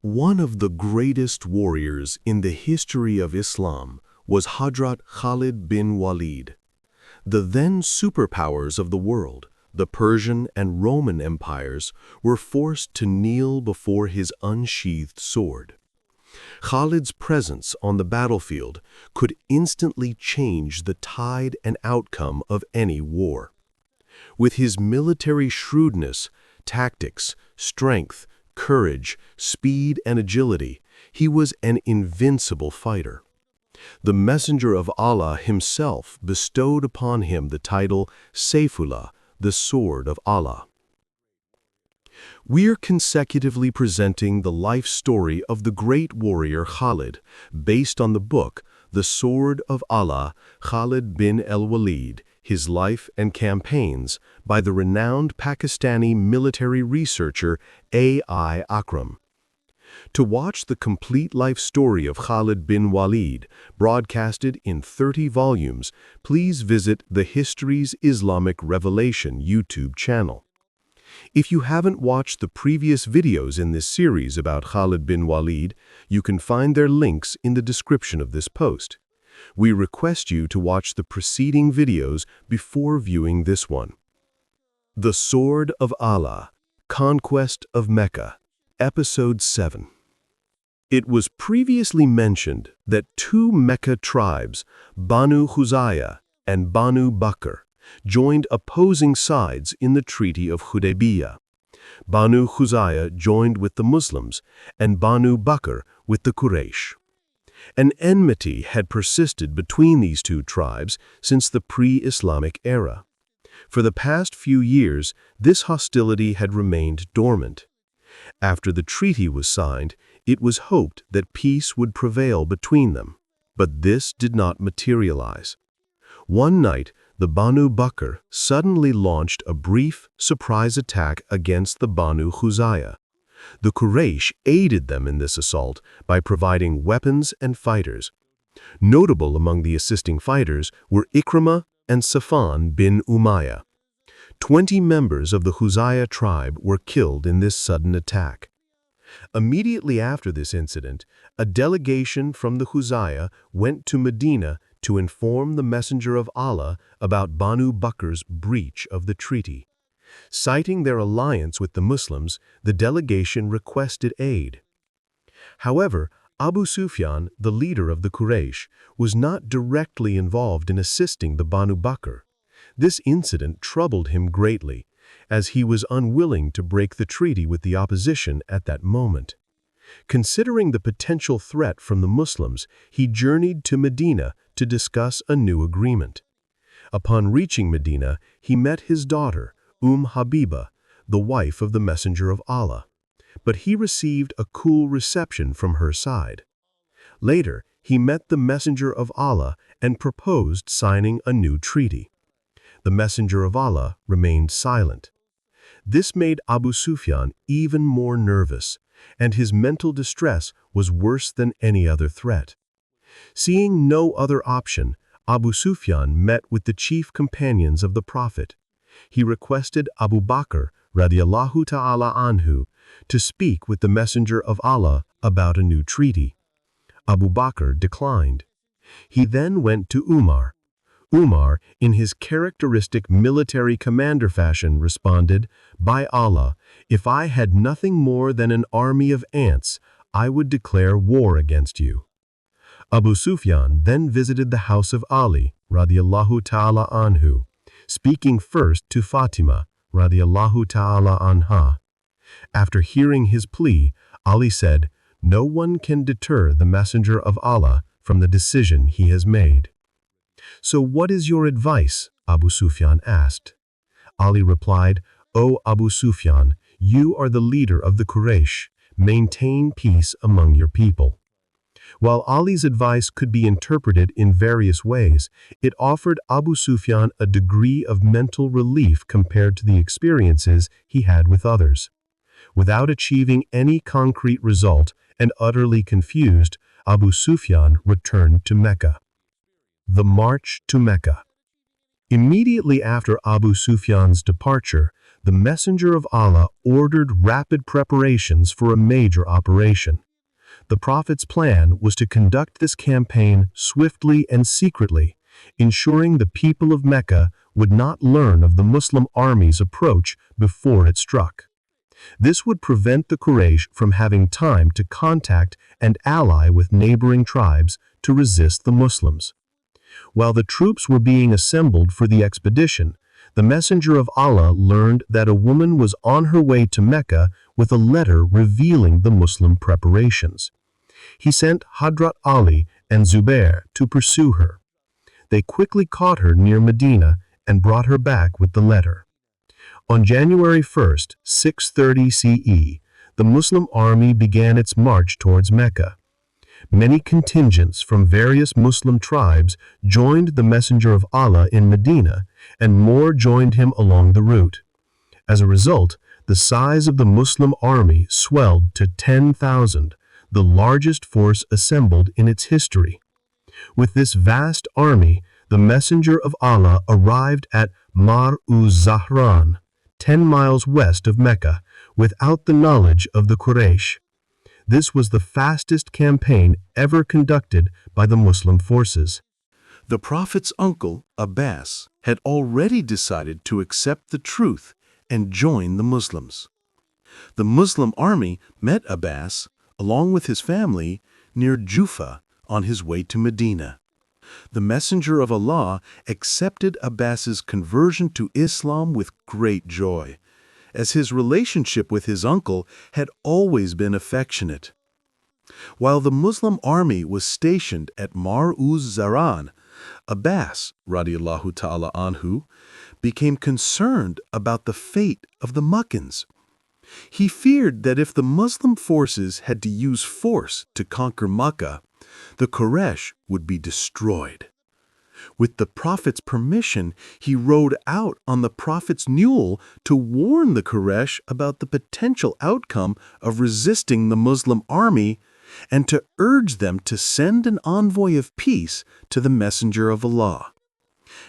One of the greatest warriors in the history of Islam was Hazrat Khalid bin Walid. The then superpowers of the world, the Persian and Roman empires, were forced to kneel before his unsheathed sword. Khalid's presence on the battlefield could instantly change the tide and outcome of any war. With his military shrewdness, tactics, strength, courage, speed, and agility, he was an invincible fighter. The Messenger of Allah himself bestowed upon him the title Sayfullah, the Sword of Allah. We're consecutively presenting the life story of the great warrior Khalid, based on the book The Sword of Allah, Khalid bin Al-Walid, His Life and Campaigns, by the renowned Pakistani military researcher A.I. Akram. To watch the complete life story of Khalid bin Walid, broadcasted in 30 volumes, please visit the History's Islamic Revelation YouTube channel. If you haven't watched the previous videos in this series about Khalid bin Walid, you can find their links in the description of this post. We request you to watch the preceding videos before viewing this one. The Sword of Allah, Conquest of Mecca, Episode 7. It was previously mentioned that two Mecca tribes, Banu Khuza'a and Banu Bakr, joined opposing sides in the Treaty of Hudaybiyyah. Banu Khuza'a joined with the Muslims and Banu Bakr with the Quraysh. An enmity had persisted between these two tribes since the pre-Islamic era. For the past few years, this hostility had remained dormant. After the treaty was signed, it was hoped that peace would prevail between them, but this did not materialize. One night, the Banu Bakr suddenly launched a brief, surprise attack against the Banu Khuza'a. The Quraysh aided them in this assault by providing weapons and fighters. Notable among the assisting fighters were Akram and Safwan bin Umayyah. 20 members of the Khuza'a tribe were killed in this sudden attack. Immediately after this incident, a delegation from the Khuza'a went to Madinah to inform the Messenger of Allah about Banu Bakr's breach of the treaty. Citing their alliance with the Muslims, the delegation requested aid. However, Abu Sufyan, the leader of the Quraysh, was not directly involved in assisting the Banu Bakr. This incident troubled him greatly, as he was unwilling to break the treaty with the opposition at that moment. Considering the potential threat from the Muslims, he journeyed to Medina to discuss a new agreement. Upon reaching Medina, he met his daughter, Habiba, the wife of the Messenger of Allah, but he received a cool reception from her side. Later, he met the Messenger of Allah and proposed signing a new treaty. The Messenger of Allah remained silent. This made Abu Sufyan even more nervous, and his mental distress was worse than any other threat. Seeing no other option, Abu Sufyan met with the chief companions of the Prophet. He requested Abu Bakr radiallahu ta'ala anhu to speak with the Messenger of Allah about a new treaty. Abu Bakr declined. He then went to Umar. Umar, in his characteristic military commander fashion, responded, "By Allah, if I had nothing more than an army of ants, I would declare war against you." Abu Sufyan then visited the house of Ali, radiallahu ta'ala anhu, speaking first to Fatima, radiallahu ta'ala anha. After hearing his plea, Ali said, "No one can deter the Messenger of Allah from the decision he has made." "So what is your advice?" Abu Sufyan asked. Ali replied, "O Abu Sufyan, you are the leader of the Quraysh. Maintain peace among your people." While Ali's advice could be interpreted in various ways, it offered Abu Sufyan a degree of mental relief compared to the experiences he had with others. Without achieving any concrete result and utterly confused, Abu Sufyan returned to Mecca. The March to Mecca. Immediately after Abu Sufyan's departure, the Messenger of Allah ordered rapid preparations for a major operation. The Prophet's plan was to conduct this campaign swiftly and secretly, ensuring the people of Mecca would not learn of the Muslim army's approach before it struck. This would prevent the Quraysh from having time to contact and ally with neighboring tribes to resist the Muslims. While the troops were being assembled for the expedition, the Messenger of Allah learned that a woman was on her way to Mecca with a letter revealing the Muslim preparations. He sent Hadrat Ali and Zubair to pursue her. They quickly caught her near Medina and brought her back with the letter. On January 1st, 630 CE, the Muslim army began its march towards Mecca. Many contingents from various Muslim tribes joined the Messenger of Allah in Medina, and more joined him along the route. As a result, the size of the Muslim army swelled to 10,000, the largest force assembled in its history. With this vast army, the Messenger of Allah arrived at Mar-uz-Zahran, 10 miles west of Mecca, without the knowledge of the Quraysh. This was the fastest campaign ever conducted by the Muslim forces. The Prophet's uncle, Abbas, had already decided to accept the truth and join the Muslims. The Muslim army met Abbas, along with his family, near Jufa on his way to Medina. The Messenger of Allah accepted Abbas's conversion to Islam with great joy, as his relationship with his uncle had always been affectionate. While the Muslim army was stationed at Mar-uz-Zahran, Abbas, radiallahu ta'ala anhu, became concerned about the fate of the Meccans. He feared that if the Muslim forces had to use force to conquer Makkah, the Quraysh would be destroyed. With the Prophet's permission, he rode out on the Prophet's mule to warn the Quraysh about the potential outcome of resisting the Muslim army and to urge them to send an envoy of peace to the Messenger of Allah.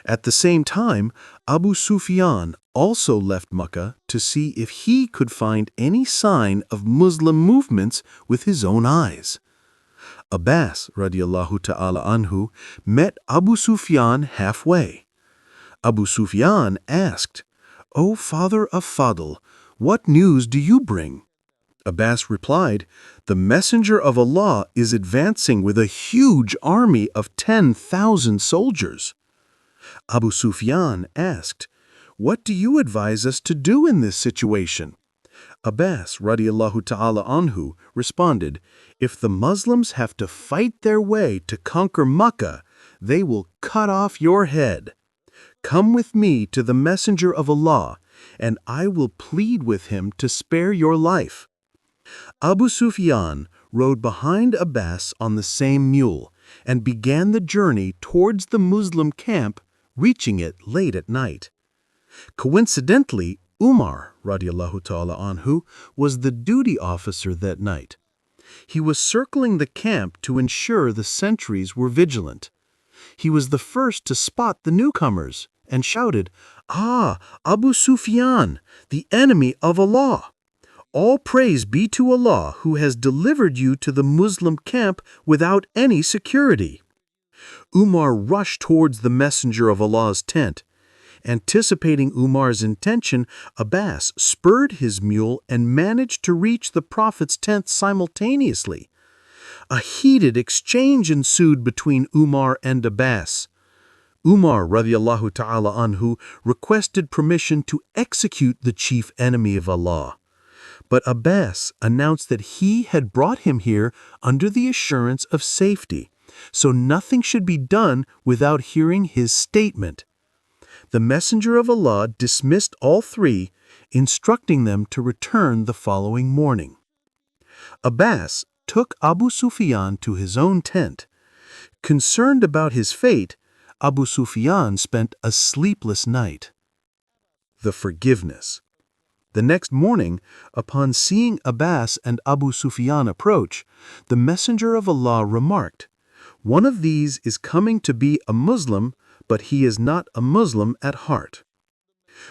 At the same time, Abu Sufyan also left Makkah to see if he could find any sign of Muslim movements with his own eyes. Abbas, radiallahu ta'ala anhu, met Abu Sufyan halfway. Abu Sufyan asked, "O father of Fadl, what news do you bring?" Abbas replied, "The Messenger of Allah is advancing with a huge army of 10,000 soldiers." Abu Sufyan asked, "What do you advise us to do in this situation?" Abbas, radiallahu ta'ala anhu, responded, "If the Muslims have to fight their way to conquer Makkah, they will cut off your head. Come with me to the Messenger of Allah, and I will plead with him to spare your life." Abu Sufyan rode behind Abbas on the same mule and began the journey towards the Muslim camp, reaching it late at night. Coincidentally, Umar, radiallahu ta'ala anhu, was the duty officer that night. He was circling the camp to ensure the sentries were vigilant. He was the first to spot the newcomers and shouted, "Ah, Abu Sufyan, the enemy of Allah! All praise be to Allah who has delivered you to the Muslim camp without any security." Umar rushed towards the Messenger of Allah's tent. Anticipating Umar's intention, Abbas spurred his mule and managed to reach the Prophet's tent simultaneously. A heated exchange ensued between Umar and Abbas. Umar, radiallahu ta'ala anhu, requested permission to execute the chief enemy of Allah. But Abbas announced that he had brought him here under the assurance of safety, so nothing should be done without hearing his statement. The Messenger of Allah dismissed all three, instructing them to return the following morning. Abbas took Abu Sufyan to his own tent. Concerned about his fate, Abu Sufyan spent a sleepless night. The forgiveness. The next morning, upon seeing Abbas and Abu Sufyan approach, the Messenger of Allah remarked, "One of these is coming to be a Muslim, but he is not a Muslim at heart."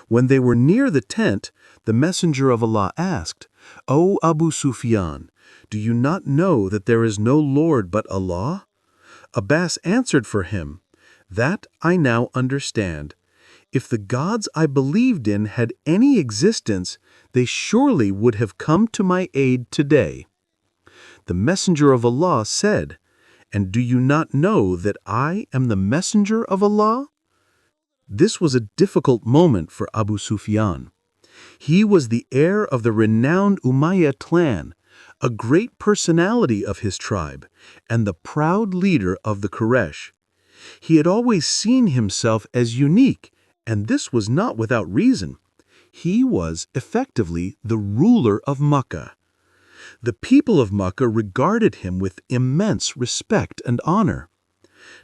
When they were near the tent, the messenger of Allah asked, "O Abu Sufyan, do you not know that there is no Lord but Allah?" Abbas answered for him, "That I now understand. If the gods I believed in had any existence, they surely would have come to my aid today." The messenger of Allah said, "And do you not know that I am the messenger of Allah?" This was a difficult moment for Abu Sufyan. He was the heir of the renowned Umayyad clan, a great personality of his tribe, and the proud leader of the Quraysh. He had always seen himself as unique, and this was not without reason. He was effectively the ruler of Makkah. The people of Makkah regarded him with immense respect and honor.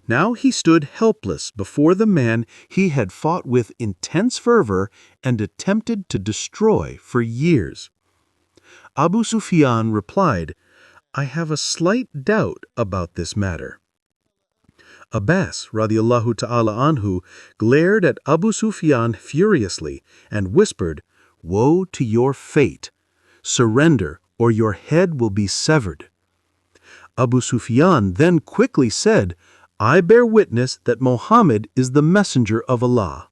Now he stood helpless before the man he had fought with intense fervor and attempted to destroy for years. Abu Sufyan replied, "I have a slight doubt about this matter." Abbas radiallahu ta'ala anhu glared at Abu Sufyan furiously and whispered, "Woe to your fate! Surrender, or your head will be severed." Abu Sufyan then quickly said, "I bear witness that Muhammad is the messenger of Allah."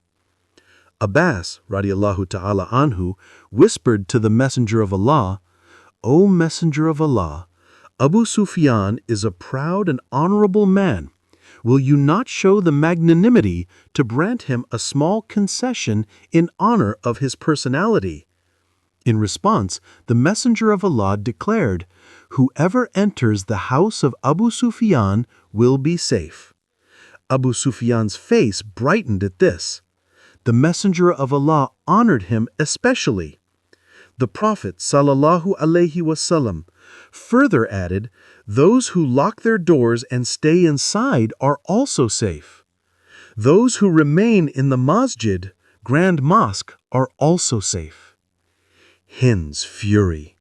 Abbas radiallahu ta'ala anhu whispered to the messenger of Allah, "O messenger of Allah, Abu Sufyan is a proud and honorable man. Will you not show the magnanimity to grant him a small concession in honor of his personality?" In response, the messenger of Allah declared, "Whoever enters the house of Abu Sufyan will be safe." Abu Sufyan's face brightened at this. The messenger of Allah honored him especially. The Prophet sallallahu alaihi wasallam further added, "Those who lock their doors and stay inside are also safe. Those who remain in the masjid, grand mosque, are also safe." Hind's fury.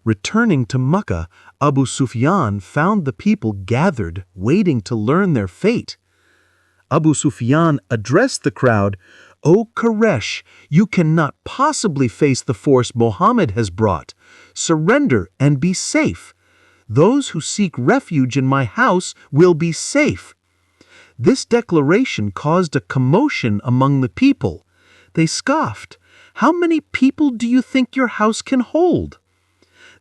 Returning to Makkah, Abu Sufyan found the people gathered, waiting to learn their fate. Abu Sufyan addressed the crowd, "O Quraysh, you cannot possibly face the force Muhammad has brought. Surrender and be safe. Those who seek refuge in my house will be safe." This declaration caused a commotion among the people. They scoffed, "How many people do you think your house can hold?"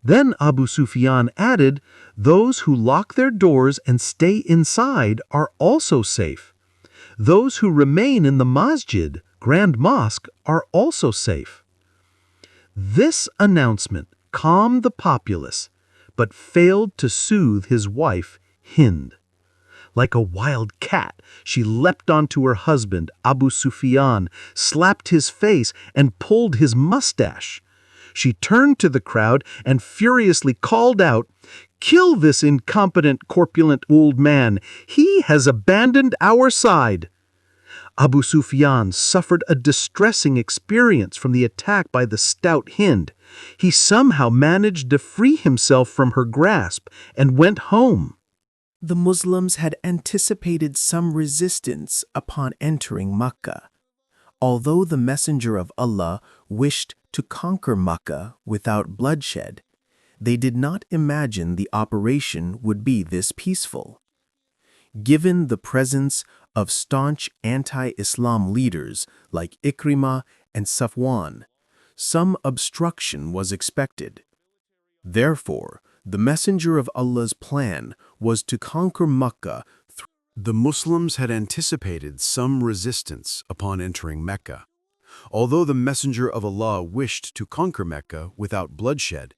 Then Abu Sufyan added, "Those who lock their doors and stay inside are also safe. Those who remain in the masjid, grand mosque, are also safe." This announcement calmed the populace, but failed to soothe his wife, Hind. Like a wild cat, she leapt onto her husband, Abu Sufyan, slapped his face, and pulled his mustache. She turned to the crowd and furiously called out, "Kill this incompetent, corpulent old man. He has abandoned our side." Abu Sufyan suffered a distressing experience from the attack by the stout Hind. He somehow managed to free himself from her grasp and went home. The Muslims had anticipated some resistance upon entering Makkah. Although the Messenger of Allah wished to conquer Makkah without bloodshed, they did not imagine the operation would be this peaceful. Given the presence of staunch anti-Islam leaders like Ikrimah and Safwan, some obstruction was expected. Therefore, the Messenger of Allah's plan was to conquer Makkah. The Muslims had anticipated some resistance upon entering Mecca. Although the Messenger of Allah wished to conquer Mecca without bloodshed,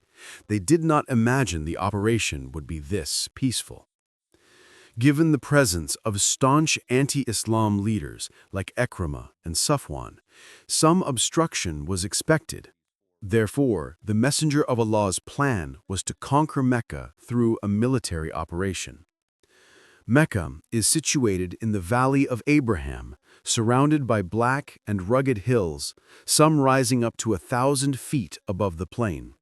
they did not imagine the operation would be this peaceful. Given the presence of staunch anti-Islam leaders like Akram and Safwan, some obstruction was expected. Therefore, the Messenger of Allah's plan was to conquer Mecca through a military operation. Mecca is situated in the Valley of Abraham, surrounded by black and rugged hills, some rising up to 1,000 feet above the plain.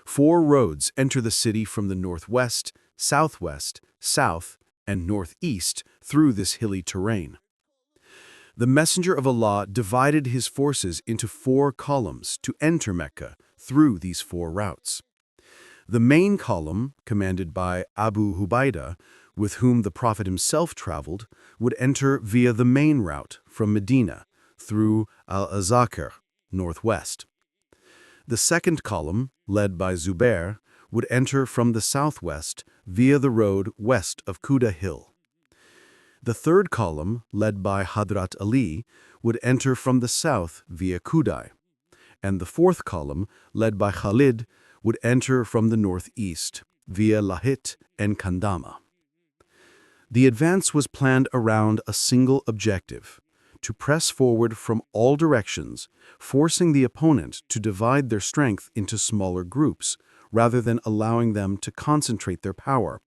4 roads enter the city from the northwest, southwest, south, and northeast through this hilly terrain. The Messenger of Allah divided his forces into 4 columns to enter Mecca through these 4 routes. The main column, commanded by Abu Hubaidah, with whom the Prophet himself traveled, would enter via the main route from Medina through Al-Azakir, northwest. The second column, led by Zubair, would enter from the southwest via the road west of Quda Hill. The third column, led by Hadrat Ali, would enter from the south via Qudai, and the fourth column, led by Khalid, would enter from the northeast via Lahit and Kandama. The advance was planned around a single objective: to press forward from all directions, forcing the opponent to divide their strength into smaller groups, rather than allowing them to concentrate their power.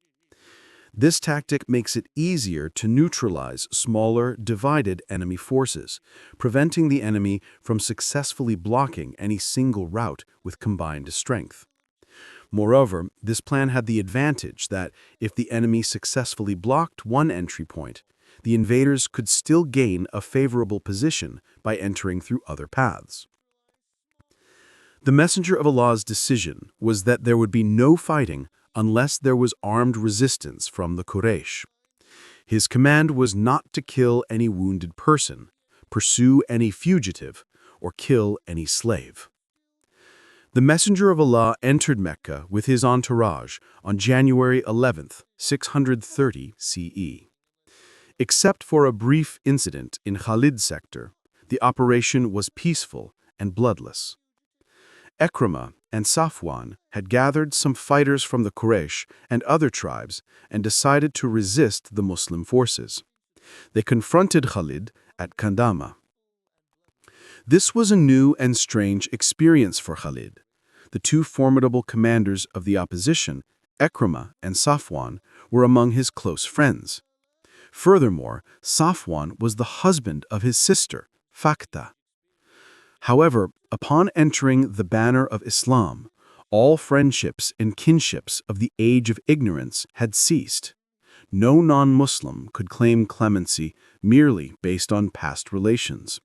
This tactic makes it easier to neutralize smaller, divided enemy forces, preventing the enemy from successfully blocking any single route with combined strength. Moreover, this plan had the advantage that if the enemy successfully blocked one entry point, the invaders could still gain a favorable position by entering through other paths. The Messenger of Allah's decision was that there would be no fighting unless there was armed resistance from the Quraysh. His command was not to kill any wounded person, pursue any fugitive, or kill any slave. The Messenger of Allah entered Mecca with his entourage on January 11th, 630 CE. Except for a brief incident in Khalid's sector, the operation was peaceful and bloodless. Akram and Safwan had gathered some fighters from the Quraysh and other tribes and decided to resist the Muslim forces. They confronted Khalid at Kandama. This was a new and strange experience for Khalid. The 2 formidable commanders of the opposition, Akram and Safwan, were among his close friends. Furthermore, Safwan was the husband of his sister, Fakta. However, upon entering the banner of Islam, all friendships and kinships of the age of ignorance had ceased. No non-Muslim could claim clemency merely based on past relations.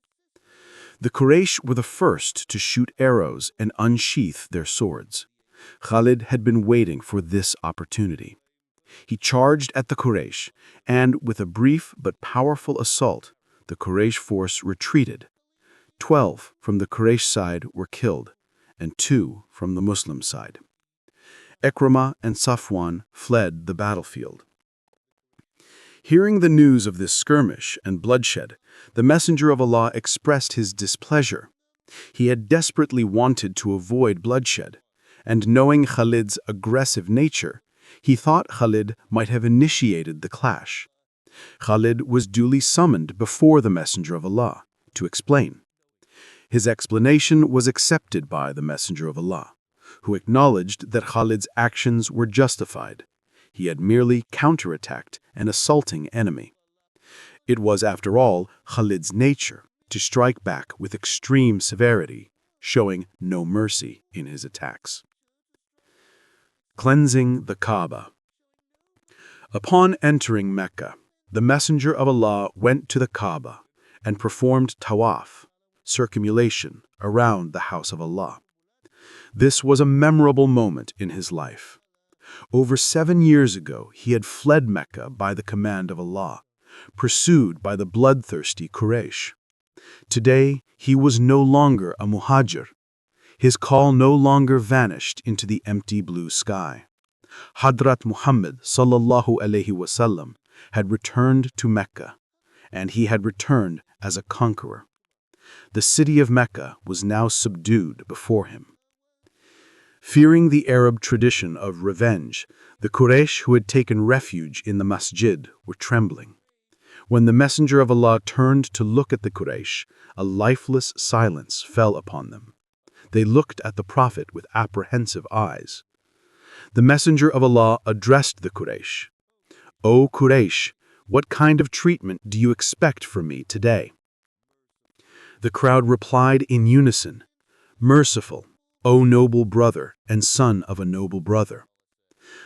The Quraysh were the first to shoot arrows and unsheath their swords. Khalid had been waiting for this opportunity. He charged at the Quraysh, and with a brief but powerful assault, the Quraysh force retreated. 12 from the Quraysh side were killed, and 2 from the Muslim side. Akram and Safwan fled the battlefield. Hearing the news of this skirmish and bloodshed, the Messenger of Allah expressed his displeasure. He had desperately wanted to avoid bloodshed, and knowing Khalid's aggressive nature, he thought Khalid might have initiated the clash. Khalid was duly summoned before the Messenger of Allah to explain. His explanation was accepted by the Messenger of Allah, who acknowledged that Khalid's actions were justified. He had merely counterattacked an assaulting enemy. It was, after all, Khalid's nature to strike back with extreme severity, showing no mercy in his attacks. Cleansing the Kaaba. Upon entering Mecca, the Messenger of Allah went to the Kaaba and performed tawaf, circumambulation, around the house of Allah. This was a memorable moment in his life. Over 7 years ago, he had fled Mecca by the command of Allah, pursued by the bloodthirsty Quraysh. Today, he was no longer a muhajir. His call no longer vanished into the empty blue sky. Hadrat Muhammad sallallahu alaihi wasallam had returned to Mecca, and he had returned as a conqueror. The city of Mecca was now subdued before him. Fearing the Arab tradition of revenge, the Quraysh who had taken refuge in the masjid were trembling. When the Messenger of Allah turned to look at the Quraysh, a lifeless silence fell upon them. They looked at the Prophet with apprehensive eyes. The Messenger of Allah addressed the Quraysh. "O Quraysh, what kind of treatment do you expect from me today?" The crowd replied in unison, "Merciful, O noble brother and son of a noble brother."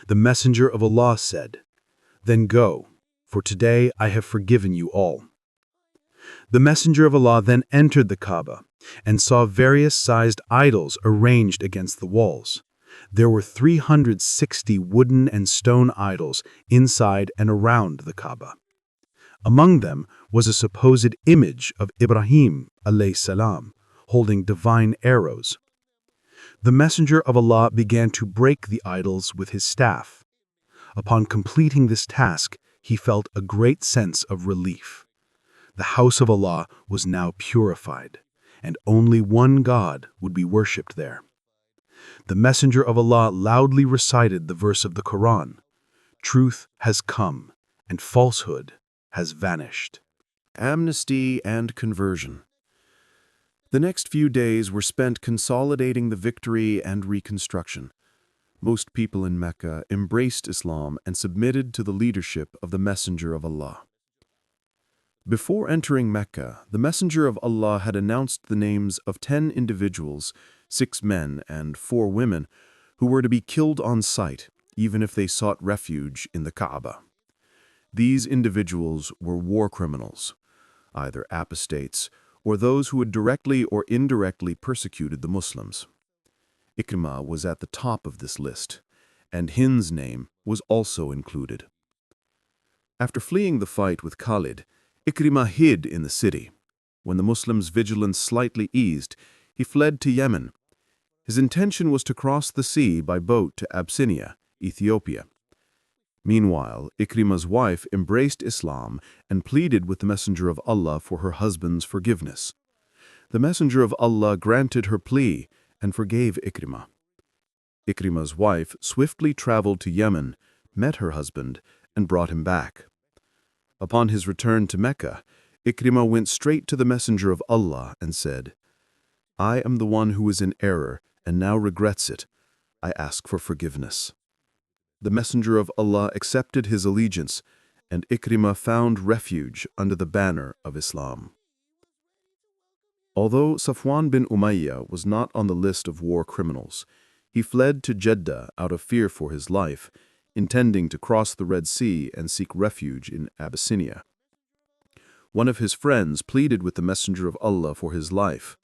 The Messenger of Allah said, "Then go, for today I have forgiven you all." The Messenger of Allah then entered the Kaaba and saw various sized idols arranged against the walls. There were 360 wooden and stone idols inside and around the Kaaba. Among them was a supposed image of Ibrahim alayhi salam, holding divine arrows. The Messenger of Allah began to break the idols with his staff. Upon completing this task, he felt a great sense of relief. The house of Allah was now purified, and only one God would be worshipped there. The Messenger of Allah loudly recited the verse of the Quran, "Truth has come, and falsehood has vanished." Amnesty and conversion. The next few days were spent consolidating the victory and reconstruction. Most people in Mecca embraced Islam and submitted to the leadership of the Messenger of Allah. Before entering Mecca, the Messenger of Allah had announced the names of 10 individuals, 6 men and 4 women, who were to be killed on sight, even if they sought refuge in the Kaaba. These individuals were war criminals, either apostates or those who had directly or indirectly persecuted the Muslims. Ikrimah was at the top of this list, and Hind's name was also included. After fleeing the fight with Khalid, Ikrimah hid in the city. When the Muslims' vigilance slightly eased, he fled to Yemen. His intention was to cross the sea by boat to Abyssinia, Ethiopia. Meanwhile, Ikrimah's wife embraced Islam and pleaded with the Messenger of Allah for her husband's forgiveness. The Messenger of Allah granted her plea and forgave Ikrimah. Ikrimah's wife swiftly traveled to Yemen, met her husband, and brought him back. Upon his return to Mecca, Ikrimah went straight to the Messenger of Allah and said, "I am the one who was in error and now regrets it. I ask for forgiveness." The Messenger of Allah accepted his allegiance, and Ikrimah found refuge under the banner of Islam. Although Safwan bin Umayyah was not on the list of war criminals, he fled to Jeddah out of fear for his life, intending to cross the Red Sea and seek refuge in Abyssinia. One of his friends pleaded with the Messenger of Allah for his life.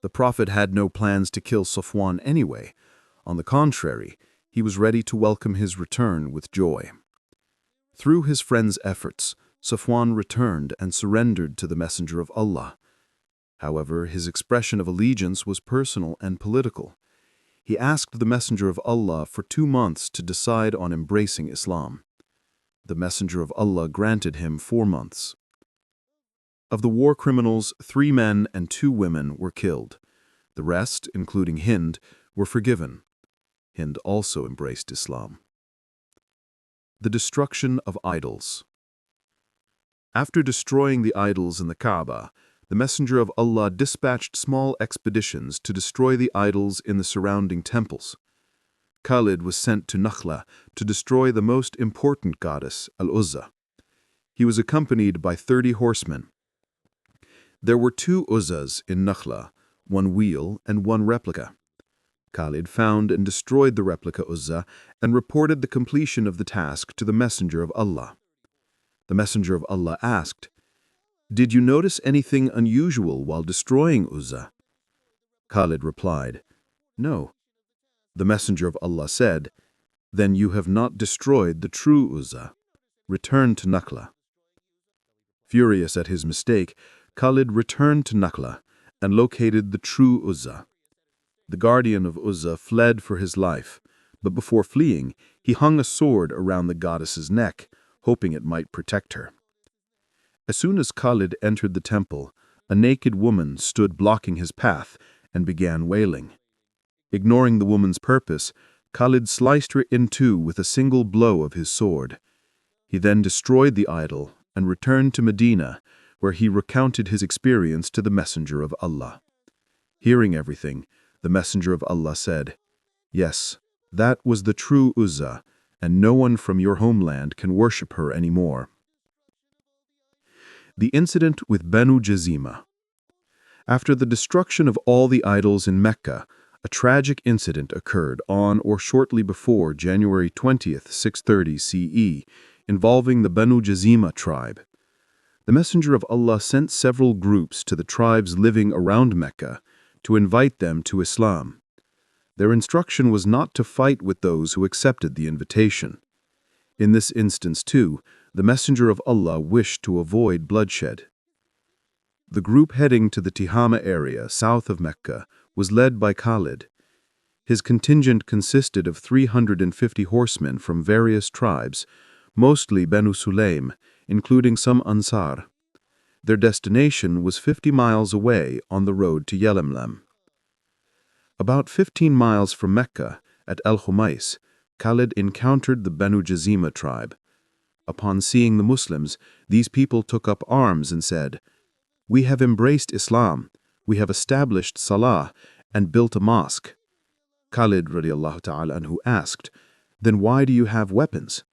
The Prophet had no plans to kill Safwan anyway. On the contrary, he was ready to welcome his return with joy. Through his friend's efforts, Safwan returned and surrendered to the Messenger of Allah. However, his expression of allegiance was personal and political. He asked the Messenger of Allah for 2 months to decide on embracing Islam. The Messenger of Allah granted him 4 months. Of the war criminals, 3 men and 2 women were killed. The rest, including Hind, were forgiven. Hind also embraced Islam. The destruction of idols. After destroying the idols in the Kaaba, the Messenger of Allah dispatched small expeditions to destroy the idols in the surrounding temples. Khalid was sent to Nakhla to destroy the most important goddess, Al-Uzza. He was accompanied by 30 horsemen. There were 2 Uzzas in Nakhla, 1 wheel and 1 replica. Khalid found and destroyed the replica Uzza and reported the completion of the task to the Messenger of Allah. The Messenger of Allah asked, "Did you notice anything unusual while destroying Uzza?" Khalid replied, "No." The Messenger of Allah said, "Then you have not destroyed the true Uzza. Return to Nakhla." Furious at his mistake, Khalid returned to Nakhla and located the true Uzza. The guardian of Uzza fled for his life, but before fleeing, he hung a sword around the goddess's neck, hoping it might protect her. As soon as Khalid entered the temple, a naked woman stood blocking his path and began wailing. Ignoring the woman's purpose, Khalid sliced her in 2 with a single blow of his sword. He then destroyed the idol and returned to Medina, where he recounted his experience to the Messenger of Allah. Hearing everything, the Messenger of Allah said, "Yes, that was the true Uzza, and no one from your homeland can worship her anymore." The incident with Banu Jazima. After the destruction of all the idols in Mecca, a tragic incident occurred on or shortly before January 20th, 630 CE, involving the Banu Jazima tribe. The Messenger of Allah sent several groups to the tribes living around Mecca to invite them to Islam. Their instruction was not to fight with those who accepted the invitation. In this instance, too, the Messenger of Allah wished to avoid bloodshed. The group heading to the Tihama area south of Mecca was led by Khalid. His contingent consisted of 350 horsemen from various tribes, mostly Banu Sulaym, including some Ansar. Their destination was 50 miles away on the road to Yalamlam. About 15 miles from Mecca, at Al-Khumais, Khalid encountered the Banu Jazima tribe. Upon seeing the Muslims, these people took up arms and said, "We have embraced Islam, we have established Salah, and built a mosque." Khalid radiallahu ta'ala anhu asked, "Then why do you have weapons?"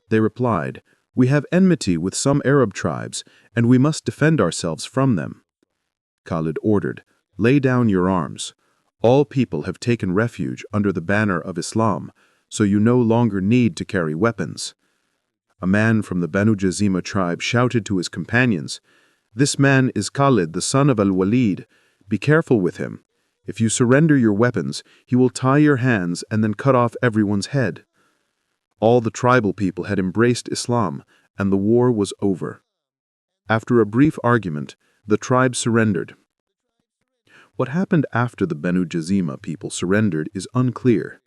They replied, "We have enmity with some Arab tribes, and we must defend ourselves from them." Khalid ordered, "Lay down your arms. All people have taken refuge under the banner of Islam, so you no longer need to carry weapons." A man from the Banu Jazima tribe shouted to his companions, "This man is Khalid, the son of Al-Walid. Be careful with him. If you surrender your weapons, he will tie your hands and then cut off everyone's head." All the tribal people had embraced Islam, and the war was over. After a brief argument, the tribe surrendered. What happened after the Banu Jazima people surrendered is unclear.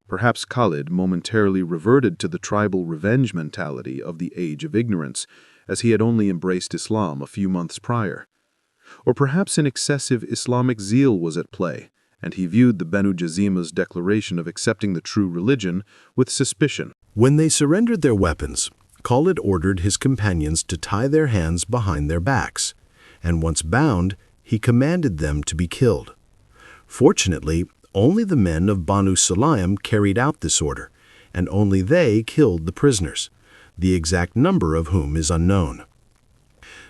Perhaps Khalid momentarily reverted to the tribal revenge mentality of the age of ignorance, as he had only embraced Islam a few months prior. Or perhaps an excessive Islamic zeal was at play, and he viewed the Banu Jazima's declaration of accepting the true religion with suspicion. When they surrendered their weapons, Khalid ordered his companions to tie their hands behind their backs, and once bound, he commanded them to be killed. Fortunately, only the men of Banu Sulaym carried out this order, and only they killed the prisoners, the exact number of whom is unknown.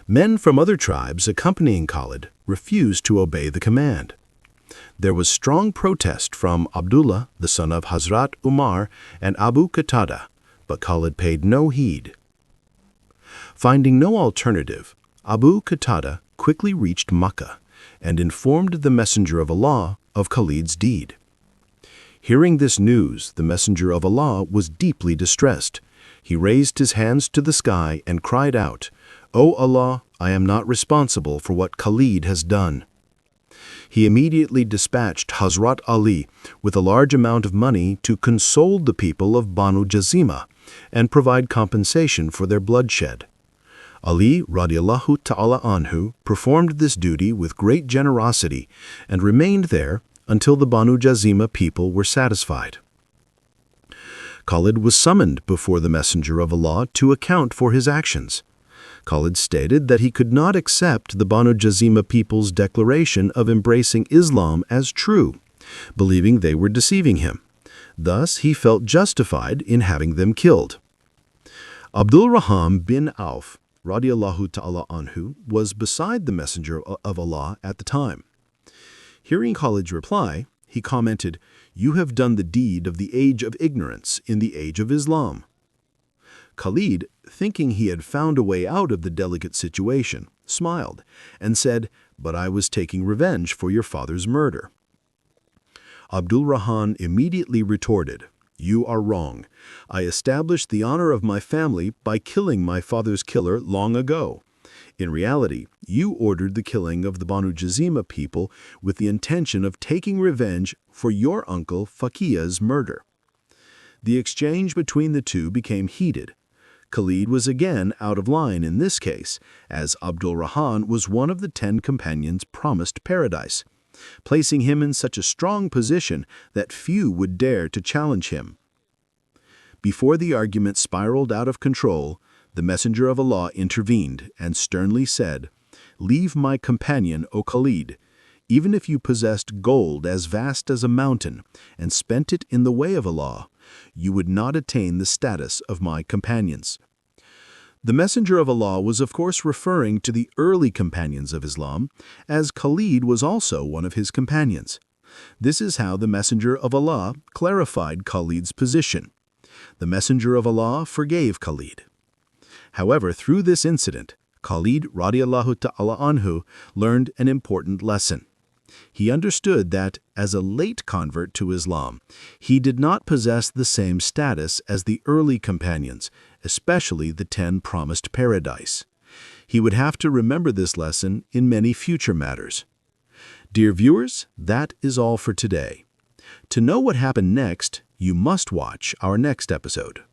Men from other tribes accompanying Khalid refused to obey the command. There was strong protest from Abdullah, the son of Hazrat Umar, and Abu Qatada, but Khalid paid no heed. Finding no alternative, Abu Qatada quickly reached Makkah and informed the Messenger of Allah of Khalid's deed. Hearing this news, the Messenger of Allah was deeply distressed. He raised his hands to the sky and cried out, "O Allah, I am not responsible for what Khalid has done." He immediately dispatched Hazrat Ali with a large amount of money to console the people of Banu Jazima and provide compensation for their bloodshed. Ali radiallahu ta'ala anhu performed this duty with great generosity and remained there until the Banu Jazima people were satisfied. Khalid was summoned before the Messenger of Allah to account for his actions. Khalid stated that he could not accept the Banu Jazima people's declaration of embracing Islam as true, believing they were deceiving him. Thus, he felt justified in having them killed. Abdul Rahman bin Auf radiallahu ta'ala anhu was beside the Messenger of Allah at the time. Hearing Khalid's reply, he commented, "You have done the deed of the age of ignorance in the age of Islam." Khalid, thinking he had found a way out of the delicate situation, smiled and said, "But I was taking revenge for your father's murder." Abdul Rahman immediately retorted, "You are wrong. I established the honor of my family by killing my father's killer long ago. In reality, you ordered the killing of the Banu Jazima people with the intention of taking revenge for your uncle Fakiya's murder." The exchange between the two became heated. Khalid was again out of line in this case, as Abdul Rahman was one of the 10 companions promised paradise, placing him in such a strong position that few would dare to challenge him. Before the argument spiraled out of control, the Messenger of Allah intervened and sternly said, "Leave my companion, O Khalid. Even if you possessed gold as vast as a mountain and spent it in the way of Allah, you would not attain the status of my companions." The Messenger of Allah was of course referring to the early companions of Islam, as Khalid was also one of his companions. This is how the Messenger of Allah clarified Khalid's position. The Messenger of Allah forgave Khalid. However, through this incident, Khalid radiallahu ta'ala anhu learned an important lesson. He understood that, as a late convert to Islam, he did not possess the same status as the early companions, especially the 10 promised paradise. He would have to remember this lesson in many future matters. Dear viewers, that is all for today. To know what happened next, you must watch our next episode.